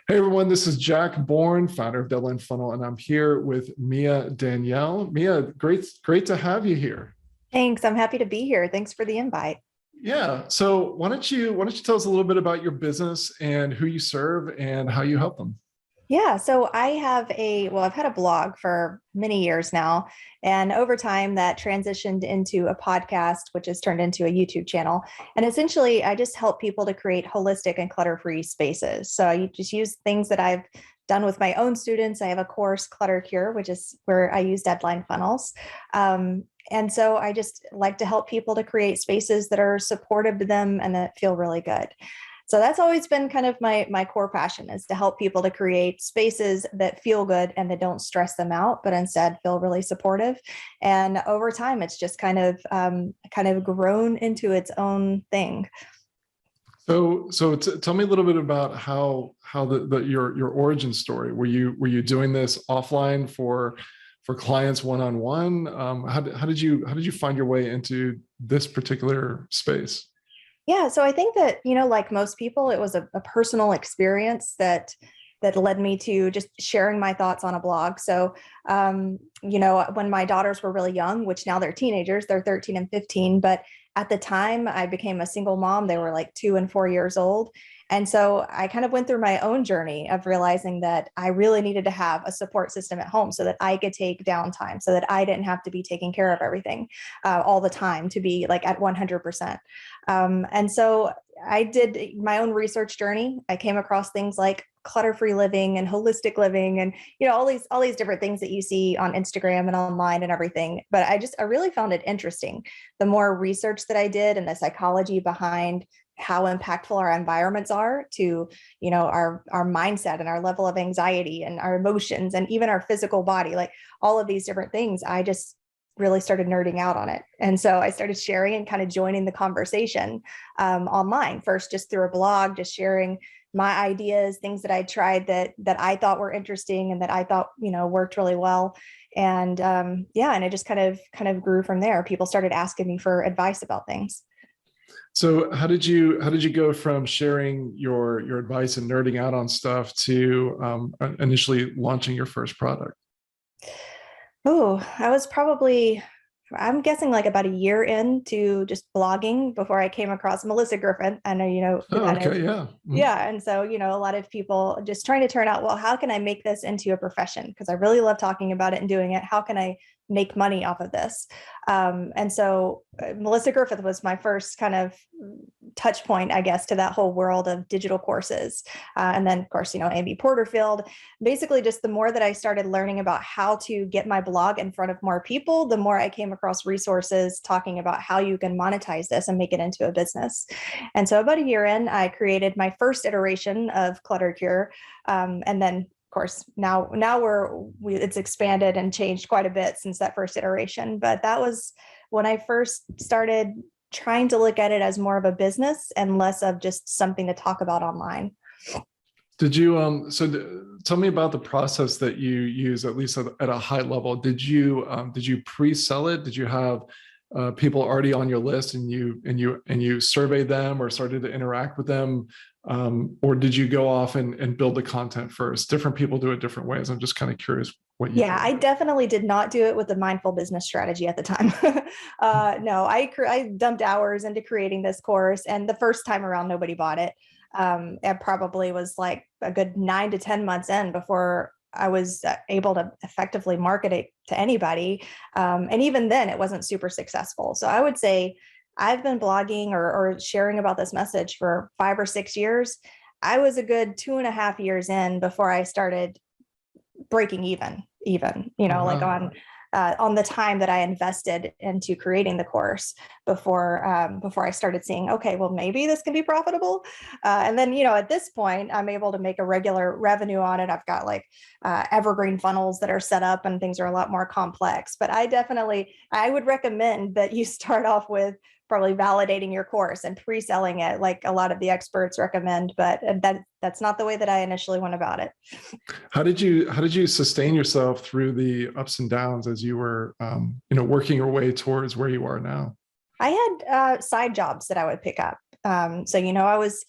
Hey everyone, this is Jack Bourne, founder of Deadline Funnel, and I'm here with Mia Danielle. Mia, great to have you here. Thanks. I'm happy to be here. Thanks for the invite. Yeah. So why don't you tell us a little bit about your business and who you serve and how you help them? Yeah, so I've had a blog for many years now. And over time, that transitioned into a podcast, which has turned into a YouTube channel. And essentially, I just help people to create holistic and clutter-free spaces. So I just use things that I've done with my own students. I have a course, Clutter Cure, which is where I use deadline funnels. And so I just like to help people to create spaces that are supportive to them and that feel really good. So that's always been kind of my core passion, is to help people to create spaces that feel good and that don't stress them out, but instead feel really supportive. And over time, it's just kind of grown into its own thing. So tell me a little bit about how your origin story. Were you doing this offline for clients one-on-one? How did you find your way into this particular space? Yeah, so I think that, like most people, it was a personal experience that led me to just sharing my thoughts on a blog. So, when my daughters were really young, which now they're teenagers, they're 13 and 15, but at the time I became a single mom, they were like 2 and 4 years old. And so I kind of went through my own journey of realizing that I really needed to have a support system at home so that I could take downtime, so that I didn't have to be taking care of everything all the time to be like at 100%. And so I did my own research journey. I came across things like clutter-free living and holistic living and all these different things that you see on Instagram and online and everything. But I really found it interesting. The more research that I did and the psychology behind how impactful our environments are to, our mindset and our level of anxiety and our emotions and even our physical body, like all of these different things, I just really started nerding out on it. And so I started sharing and kind of joining the conversation online, first just through a blog, just sharing my ideas, things that I tried that I thought were interesting and that I thought, worked really well. And and it just kind of grew from there. People started asking me for advice about things. So how did you go from sharing your advice and nerding out on stuff to initially launching your first product? Oh, I'm guessing like about a year into just blogging before I came across Melissa Griffin. I know you know who Oh, that is. okay, yeah. Mhm. Yeah. And so, a lot of people just trying to turn out, well, how can I make this into a profession? Because I really love talking about it and doing it. How can I make money off of this? And so Melissa Griffith was my first kind of touch point, I guess, to that whole world of digital courses. And then, of course, Amy Porterfield. Basically, just the more that I started learning about how to get my blog in front of more people, the more I came across resources talking about how you can monetize this and make it into a business. And so about a year in, I created my first iteration of Clutter Cure. And then, of course, now it's expanded and changed quite a bit since that first iteration. But that was when I first started trying to look at it as more of a business and less of just something to talk about online. Did you tell me about the process that you use, at least at a high level. Did you pre-sell it? Did you have people already on your list and you surveyed them or started to interact with them? Or did you go off and build the content first? Different people do it different ways. I'm just kind of curious what you Yeah, did. I definitely did not do it with the mindful business strategy at the time. No, I dumped hours into creating this course, and the first time around, nobody bought it. It probably was like a good 9 to 10 months in before I was able to effectively market it to anybody. And even then, it wasn't super successful. So I would say I've been blogging or sharing about this message for 5 or 6 years. I was a good 2.5 years in before I started breaking even, Oh, like wow. on the time that I invested into creating the course before I started seeing, okay, well, maybe this can be profitable. And then, at this point, I'm able to make a regular revenue on it. I've got like evergreen funnels that are set up and things are a lot more complex. But I would recommend that you start off with probably validating your course and pre-selling it like a lot of the experts recommend, but that's not the way that I initially went about it. How did you sustain yourself through the ups and downs as you were working your way towards where you are now? I had side jobs that I would pick up. So, I was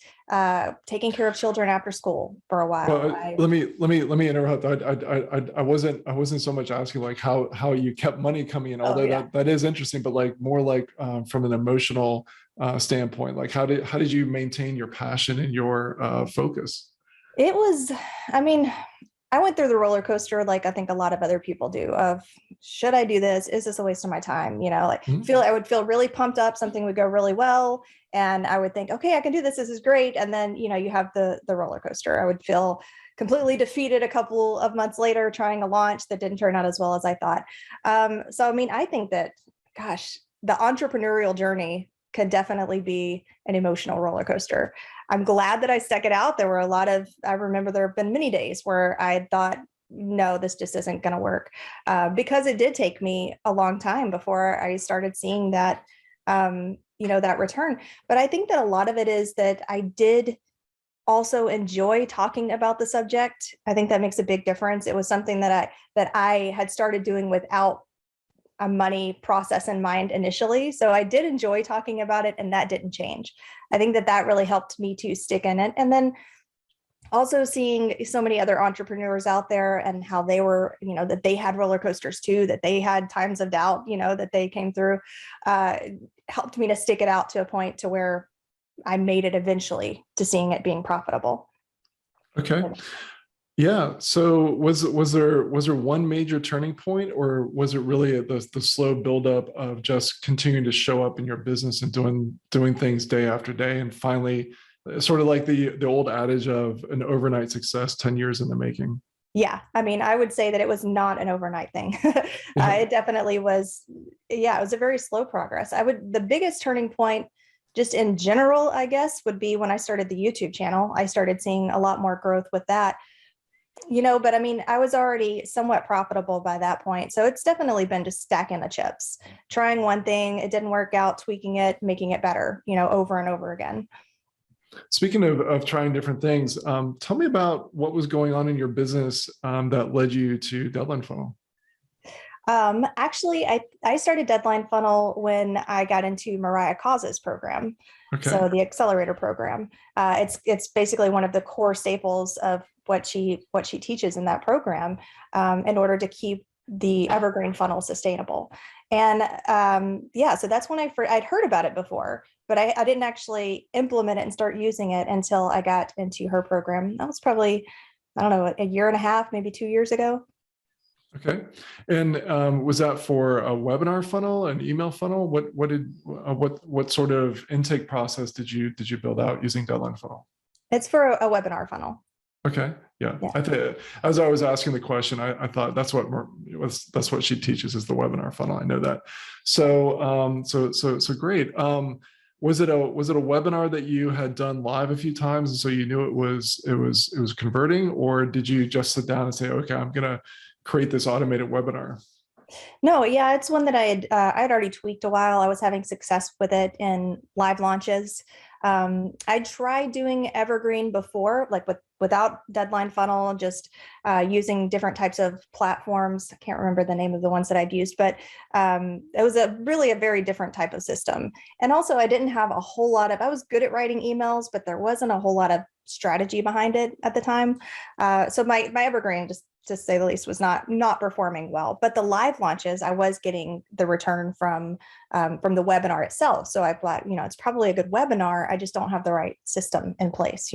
taking care of children after school for a while. Well, let me interrupt. I wasn't so much asking like how you kept money coming in, Oh although yeah. that is interesting, but like more like from an emotional standpoint, like how did you maintain your passion and your focus? It was, I mean, I went through the roller coaster like I think a lot of other people do of should I do this? Is this a waste of my time? Like Mhm. I would feel really pumped up, something would go really well. And I would think, okay, I can do this. This is great. And then, you have the roller coaster. I would feel completely defeated a couple of months later trying a launch that didn't turn out as well as I thought. So I mean, I think that, gosh, the entrepreneurial journey can definitely be an emotional roller coaster. I'm glad that I stuck it out. There were I remember there have been many days where I thought, no, this just isn't going to work, because it did take me a long time before I started seeing that, that return. But I think that a lot of it is that I did also enjoy talking about the subject. I think that makes a big difference. It was something that I had started doing without a money process in mind initially. So I did enjoy talking about it, and that didn't change. I think that really helped me to stick in it. And then also seeing so many other entrepreneurs out there and how they were, that they had roller coasters too, that they had times of doubt, that they came through, uh, helped me to stick it out to a point to where I made it eventually to seeing it being profitable. Okay. Yeah. So was there one major turning point, or was it really the slow buildup of just continuing to show up in your business and doing things day after day, and finally, sort of like the old adage of an overnight success, 10 years in the making? Yeah, I mean, I would say that it was not an overnight thing. Yeah. It definitely was. Yeah, it was a very slow progress. The biggest turning point, just in general, I guess, would be when I started the YouTube channel. I started seeing a lot more growth with that. But I mean, I was already somewhat profitable by that point. So it's definitely been just stacking the chips, trying one thing, it didn't work out, tweaking it, making it better, over and over again. Speaking of trying different things, tell me about what was going on in your business that led you to Deadline Funnel. Actually, I started Deadline Funnel when I got into Mariah Cause's program. Okay. So the accelerator program, it's basically one of the core staples of what she teaches in that program, in order to keep the Evergreen funnel sustainable. And yeah, so that's when I'd heard about it before, but I didn't actually implement it and start using it until I got into her program. That was probably, I don't know, a year and a half, maybe 2 years ago. Okay. And was that for a webinar funnel, an email funnel? What sort of intake process did you build out using Deadline Funnel? It's for a webinar funnel. Okay. Yeah. Yeah. I think as I was asking the question, I thought that's what she teaches, is the webinar funnel. I know that. So great. Was it a webinar that you had done live a few times, and so you knew it was converting, or did you just sit down and say, okay, I'm gonna create this automated webinar? No, yeah, it's one that I'd already tweaked a while. I was having success with it in live launches. I tried doing Evergreen before, like without Deadline Funnel, just using different types of platforms. I can't remember the name of the ones that I'd used, but it was really a very different type of system. And also, I didn't have a whole lot of. I was good at writing emails, but there wasn't a whole lot of strategy behind it at the time. So my Evergreen, just to say the least, was not performing well. But the live launches, I was getting the return from the webinar itself. So I thought, it's probably a good webinar. I just don't have the right system in place.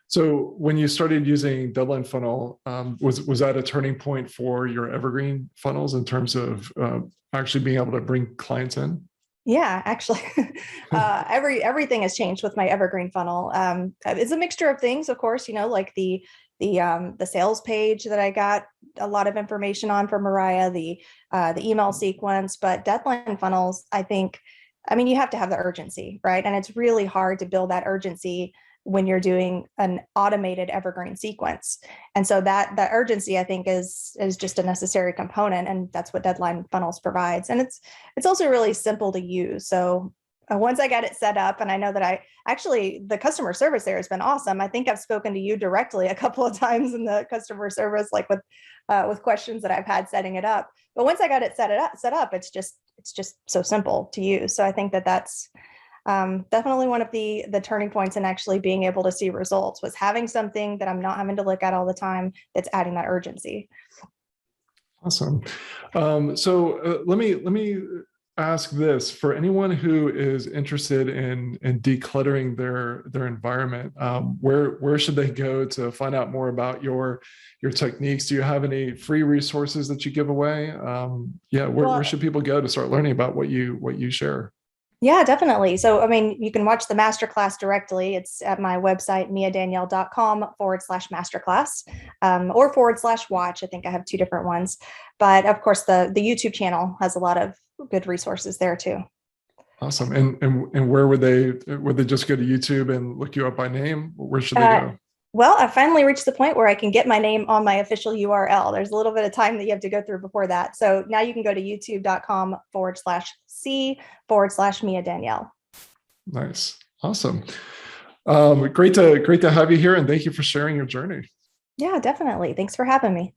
So when you started using Deadline Funnel, was that a turning point for your Evergreen funnels in terms of actually being able to bring clients in? Yeah, actually, everything has changed with my Evergreen funnel. It's a mixture of things, of course. Like the sales page that I got a lot of information on from Mariah, the email sequence, but Deadline funnels, I mean, you have to have the urgency, right? And it's really hard to build that urgency when you're doing an automated Evergreen sequence. And so that urgency, I think, is just a necessary component, and that's what Deadline Funnels provides. And it's also really simple to use. So once I got it set up, and I know that the customer service there has been awesome. I think I've spoken to you directly a couple of times in the customer service, like with questions that I've had setting it up. But once I got it set up, it's just so simple to use. So I think that's definitely one of the turning points in actually being able to see results was having something that I'm not having to look at all the time that's adding that urgency. Awesome. Let me ask this for anyone who is interested in decluttering their environment. Where should they go to find out more about your techniques? Do you have any free resources that you give away? Yeah, where should people go to start learning about what you share? Yeah, definitely. So, I mean, you can watch the masterclass directly. It's at my website, miadanielle.com/masterclass, or /watch. I think I have two different ones. But of course, the YouTube channel has a lot of good resources there too. Awesome. And where would they just go to YouTube and look you up by name? Where should they go? Well, I finally reached the point where I can get my name on my official URL. There's a little bit of time that you have to go through before that. So now you can go to youtube.com/C/Mia Danielle. Nice. Awesome. Great to have you here, and thank you for sharing your journey. Yeah, definitely. Thanks for having me.